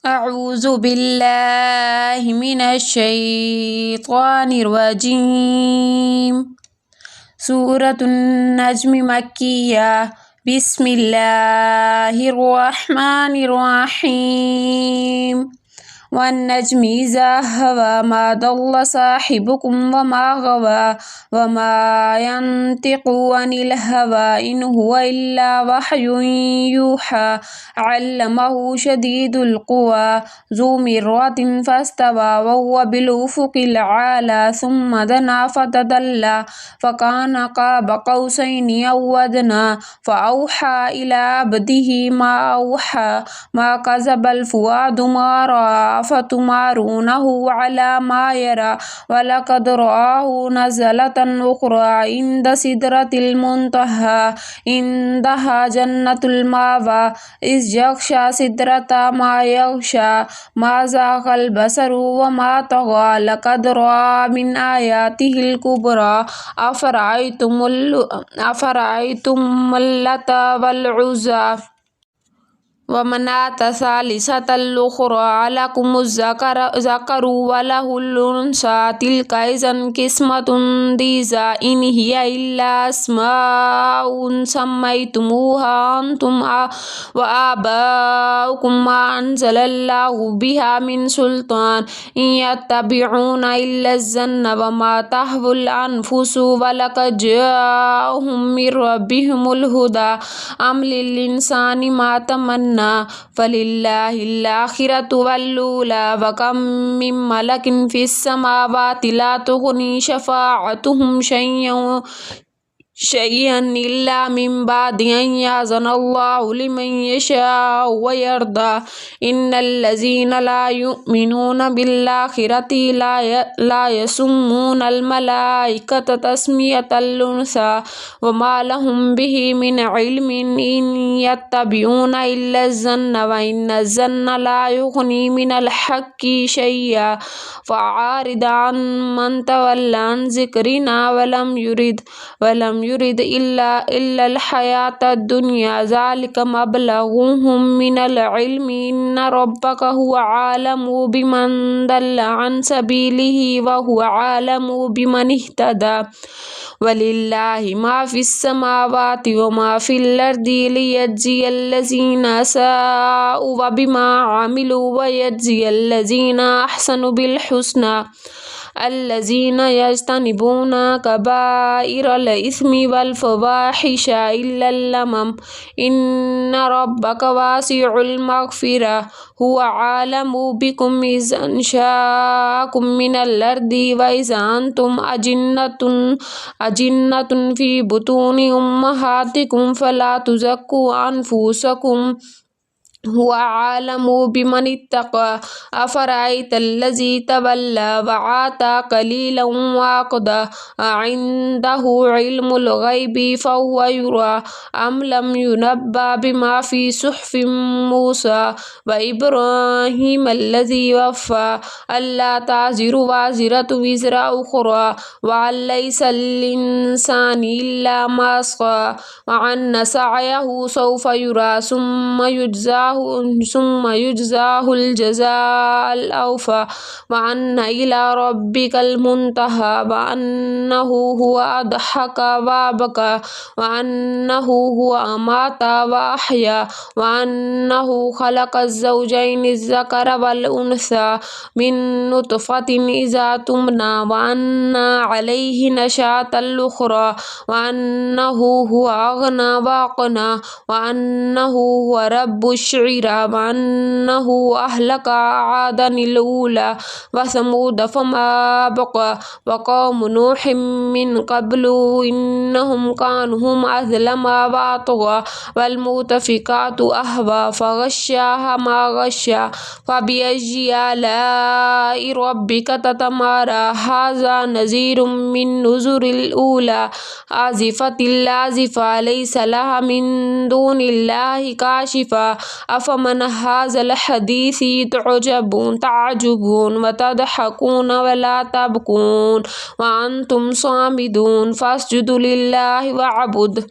اعوذ باللہ من الشیطان الرجیم۔ سورۃ النجم مکیہ۔ بسم اللہ الرحمن الرحیم۔ والنجم اذا هوى ما ضل صاحبكم وما غوى وما ينطق عن الهوى إن هو إلا وحي يوحى علمه شديد القوى ذو مرة فاستوى وهو بالأفق الأعلى ثم دنا فتدلى فكان قاب قوسين أو أدنى فأوحى إلى عبده ما أوحى ما كذب الفؤاد ما رأى أفتمارونه على ما يرى ولقد رآه نزلة أخرى عند سدرة المنتهى عندها جنة المأوى إذ يغشى سدرة ما يغشى ما زاغ البصر وما طغى لقد رأى من آياته الكبرى أفرأيتم اللات والعزى ومناة الثالثة الأخرى ألكم الذكر وله الأنثى تلك إذا قسمة ضيزى إن هي إلا أسماء سميتموها أنتم وآباؤكم ما أنزل الله بها من سلطان إن يتبعون إلا الظن وما تهوى الأنفس ولقد جاءهم من ربهم الهدى أم للإنسان ما تمنى فللہ الآخرۃ والأولیٰ وکم من ملک فی السماوات لا تغنی شفاعتهم شیئا الا من بعد ان یأذن اللہ لمن یشاء ویرضی ان الذین لا یؤمنون بالآخرۃ لا یسمون الملائکۃ تسمیۃ الانثی وما لهم به من علم ان یتبعون الا الظن وان الظن لا یغنی من الحق شیئا فأعرض عن من تولى عن ذکرنا ولم يرد إلا الحياة الدنيا ذلك مبلغهم من العلم إن ربك هو عالم بمن ضل عن سبيله وهو عالم بمن اهتدى ولله ما في السماوات وما في الأرض ليجزي الذين أساءوا بما عملوا ويجزي الذين أحسنوا بالحسنى الذين يجتنبون كبائر الإثم والفواحش إلا اللمم إن ربك واسع المغفرة هو عالم بكم إذ أنشأكم من الأرض وإذ أنتم أجنة في بطون أمهاتكم فلا تزكوا أنفسكم هو عالم بمن اتقى أفرأيت الذي تولى وآتى قليلا وأقضى عنده علم الغيب فهو يرى أم لم ينبأ بما في صحف موسى وإبراهيم الذي وفى ألا تزر وازرة وزر أخرى وأن ليس للإنسان إلا ما سعى وأن سعيه سوف يرى ثم يجزاه الجزاء الأوفى وأن إلى ربك المنتهى وأنه هو أضحك وأبكى وأنه هو أمات وأحيا وأنه خلق الزوجين الذكر والأنثى من نطفة إذا تمنى وأن عليه نشأة الأخرى وأنه هو أغنى وأقنى وأنه هو رب الشعرى وأنه أهلك عادا الأولى وثمود فما بقى وقوم نوح من قبل إنهم كانوا هم أظلم وأطغى والمؤتفكات أهوى فغشاها ما غشى فبأي آلاء ربك تتمارى هذا نذير من نذر الأولى آزفت الآزفة ليس لها من دون الله كاشفة أفمن هذا الحديث تعجبون وتضحكون ولا تبكون وأنتم صامدون فاسجدوا لله واعبدوا